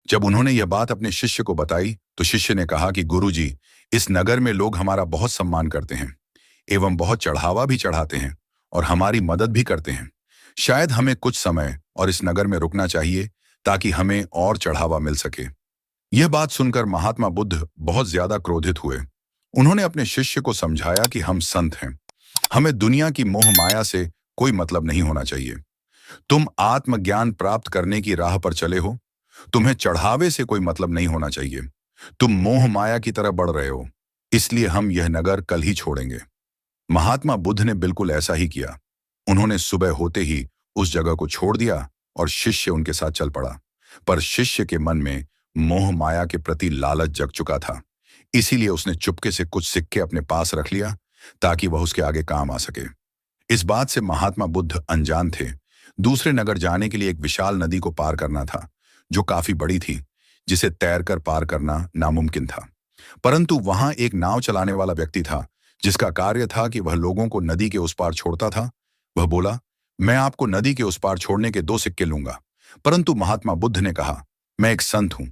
जब उन्होंने यह बात अपने शिष्य को बताई तो शिष्य ने कहा कि गुरुजी, इस नगर में लोग हमारा बहुत सम्मान करते हैं एवं बहुत चढ़ावा भी चढ़ाते हैं और हमारी मदद भी करते हैं। शायद हमें कुछ समय और इस नगर में रुकना चाहिए ताकि हमें और चढ़ावा मिल सके। यह बात सुनकर महात्मा बुद्ध बहुत ज्यादा क्रोधित हुए। उन्होंने अपने शिष्य को समझाया कि हम संत हैं, हमें दुनिया की मोह माया से कोई मतलब नहीं होना चाहिए। तुम आत्मज्ञान प्राप्त करने की राह पर चले हो, तुम्हें चढ़ावे से कोई मतलब नहीं होना चाहिए। तुम मोह माया की तरह बढ़ रहे हो, इसलिए हम यह नगर कल ही छोड़ेंगे। महात्मा बुद्ध ने बिल्कुल ऐसा ही किया। उन्होंने सुबह होते ही उस जगह को छोड़ दिया और शिष्य उनके साथ चल पड़ा। पर शिष्य के मन में मोह माया के प्रति लालच जग चुका था, इसीलिए उसने चुपके से कुछ सिक्के अपने पास रख लिया ताकि वह उसके आगे काम आ सके। इस बात से महात्मा बुद्ध अनजान थे। दूसरे नगर जाने के लिए एक विशाल नदी को पार करना था, जो काफी बड़ी थी, जिसे तैरकर पार करना नामुमकिन था। परंतु वहां एक नाव चलाने वाला व्यक्ति था, जिसका कार्य था कि वह लोगों को नदी के उस पार छोड़ता था। वह बोला, मैं आपको नदी के उस पार छोड़ने के 2 सिक्के लूंगा। परंतु महात्मा बुद्ध ने कहा, मैं एक संत हूं,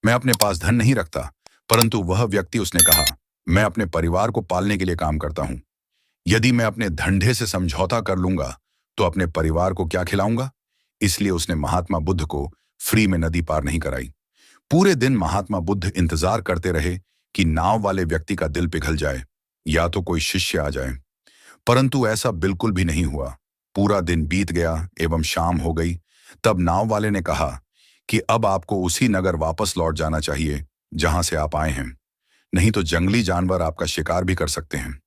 मैं अपने पास धन नहीं रखता। परंतु वह व्यक्ति उसने कहा, मैं अपने परिवार को पालने के लिए काम करता हूं। यदि मैं अपने धंधे से समझौता कर लूंगा तो अपने परिवार को क्या खिलाऊंगा? इसलिए उसने महात्मा बुद्ध को फ्री में नदी पार नहीं कराई। पूरे दिन महात्मा बुद्ध इंतजार करते रहे कि नाव वाले व्यक्ति का दिल पिघल जाए या तो कोई शिष्य आ जाए, परंतु ऐसा बिल्कुल भी नहीं हुआ। पूरा दिन बीत गया एवं शाम हो गई। तब नाव वाले ने कहा कि अब आपको उसी नगर वापस लौट जाना चाहिए जहां से आप आए हैं, नहीं तो जंगली जानवर आपका शिकार भी कर सकते हैं,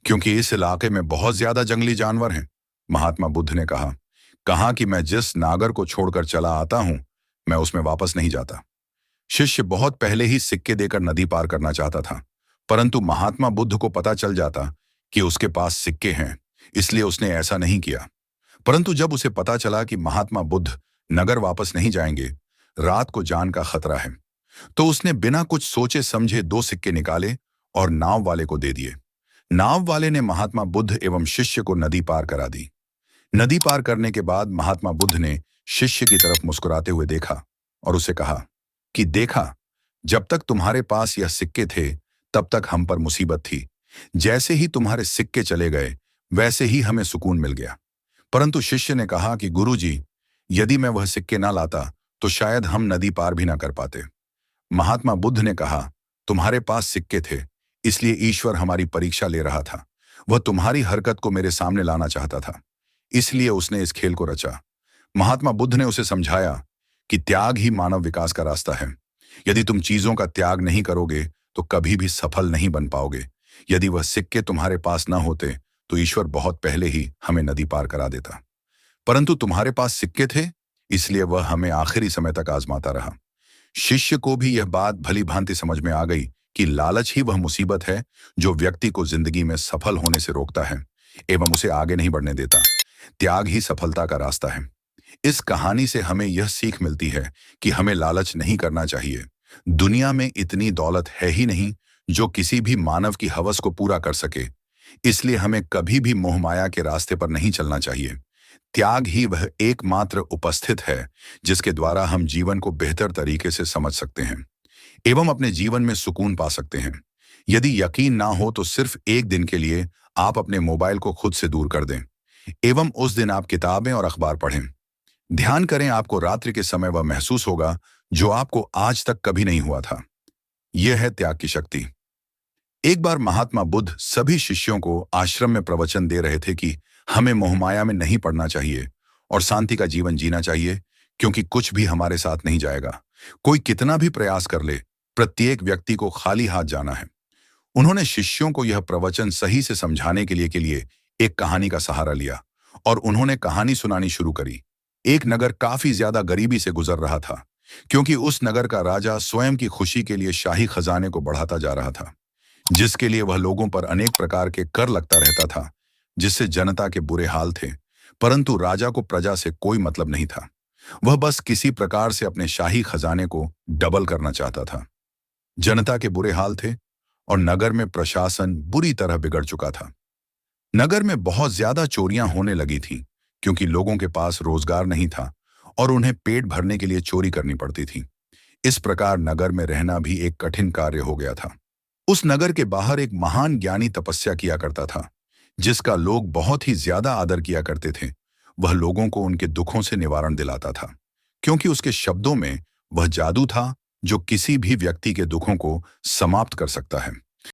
क्योंकि इस इलाके में बहुत ज्यादा जंगली जानवर हैं। महात्मा बुद्ध ने कहा कि मैं जिस नागर को छोड़कर चला आता हूं, मैं उसमें वापस नहीं जाता। शिष्य बहुत पहले ही सिक्के देकर नदी पार करना चाहता था, परंतु महात्मा बुद्ध को पता चल जाता कि उसके पास सिक्के हैं, इसलिए उसने ऐसा नहीं किया। परंतु जब उसे पता चला कि महात्मा बुद्ध नगर वापस नहीं जाएंगे, रात को जान का खतरा है, तो उसने बिना कुछ सोचे समझे 2 सिक्के निकाले और नाव वाले को दे दिए। नाव वाले ने महात्मा बुद्ध एवं शिष्य को नदी पार करा दी। नदी पार करने के बाद महात्मा बुद्ध ने शिष्य की तरफ मुस्कुराते हुए देखा और उसे कहा कि देखा, जब तक तुम्हारे पास यह सिक्के थे तब तक हम पर मुसीबत थी। जैसे ही तुम्हारे सिक्के चले गए वैसे ही हमें सुकून मिल गया। परंतु शिष्य ने कहा कि गुरुजी, यदि मैं वह सिक्के ना लाता तो शायद हम नदी पार भी ना कर पाते। महात्मा बुद्ध ने कहा, तुम्हारे पास सिक्के थे, इसलिए ईश्वर हमारी परीक्षा ले रहा था। वह तुम्हारी हरकत को मेरे सामने लाना चाहता था, इसलिए उसने इस खेल को रचा। महात्मा बुद्ध ने उसे समझाया कि त्याग ही मानव विकास का रास्ता है। यदि तुम चीजों का त्याग नहीं करोगे तो कभी भी सफल नहीं बन पाओगे। यदि वह सिक्के तुम्हारे पास न होते तो ईश्वर बहुत पहले ही हमें नदी पार करा देता, परंतु तुम्हारे पास सिक्के थे, इसलिए वह हमें आखिरी समय तक आजमाता रहा। शिष्य को भी यह बात भली भांति समझ में आ गई कि लालच ही वह मुसीबत है जो व्यक्ति को जिंदगी में सफल होने से रोकता है एवं उसे आगे नहीं बढ़ने देता। त्याग ही सफलता का रास्ता है। इस कहानी से हमें यह सीख मिलती है कि हमें लालच नहीं करना चाहिए। दुनिया में इतनी दौलत है ही नहीं जो किसी भी मानव की हवस को पूरा कर सके, इसलिए हमें कभी भी मोहमाया के रास्ते पर नहीं चलना चाहिए। त्याग ही वह एकमात्र उपस्थित है जिसके द्वारा हम जीवन को बेहतर तरीके से समझ सकते हैं एवं अपने जीवन में सुकून पा सकते हैं। यदि यकीन ना हो तो सिर्फ एक दिन के लिए आप अपने मोबाइल को खुद से दूर कर दें एवं उस दिन आप किताबें और अखबार पढ़ें। ध्यान करें, आपको रात्रि के समय वह महसूस होगा जो आपको आज तक कभी नहीं हुआ था। यह है त्याग की शक्ति। एक बार महात्मा बुद्ध सभी शिष्यों को आश्रम में प्रवचन दे रहे थे कि हमें मोहमाया में नहीं पड़ना चाहिए और शांति का जीवन जीना चाहिए, क्योंकि कुछ भी हमारे साथ नहीं जाएगा। कोई कितना भी प्रयास कर ले, प्रत्येक व्यक्ति को खाली हाथ जाना है। उन्होंने शिष्यों को यह प्रवचन सही से समझाने के लिए एक कहानी का सहारा लिया और उन्होंने कहानी सुनानी शुरू करी। एक नगर काफी ज्यादा गरीबी से गुजर रहा था, क्योंकि उस नगर का राजा स्वयं की खुशी के लिए शाही खजाने को बढ़ाता जा रहा था, जिसके लिए वह लोगों पर अनेक प्रकार के कर लगता रहता था, जिससे जनता के बुरे हाल थे। परंतु राजा को प्रजा से कोई मतलब नहीं था। वह बस किसी प्रकार से अपने शाही खजाने को डबल करना चाहता था। जनता के बुरे हाल थे और नगर में प्रशासन बुरी तरह बिगड़ चुका था। नगर में बहुत ज्यादा चोरियां होने लगी थीं, क्योंकि लोगों के पास रोजगार नहीं था और उन्हें पेट भरने के लिए चोरी करनी पड़ती थी। इस प्रकार नगर में रहना भी एक कठिन कार्य हो गया था। उस नगर के बाहर एक महान ज्ञानी तपस्या किया करता था, जिसका लोग बहुत ही ज्यादा आदर किया करते थे। वह लोगों को उनके दुखों से निवारण दिलाता था, क्योंकि उसके शब्दों में वह जादू था जो किसी भी व्यक्ति के दुखों को समाप्त कर सकता है।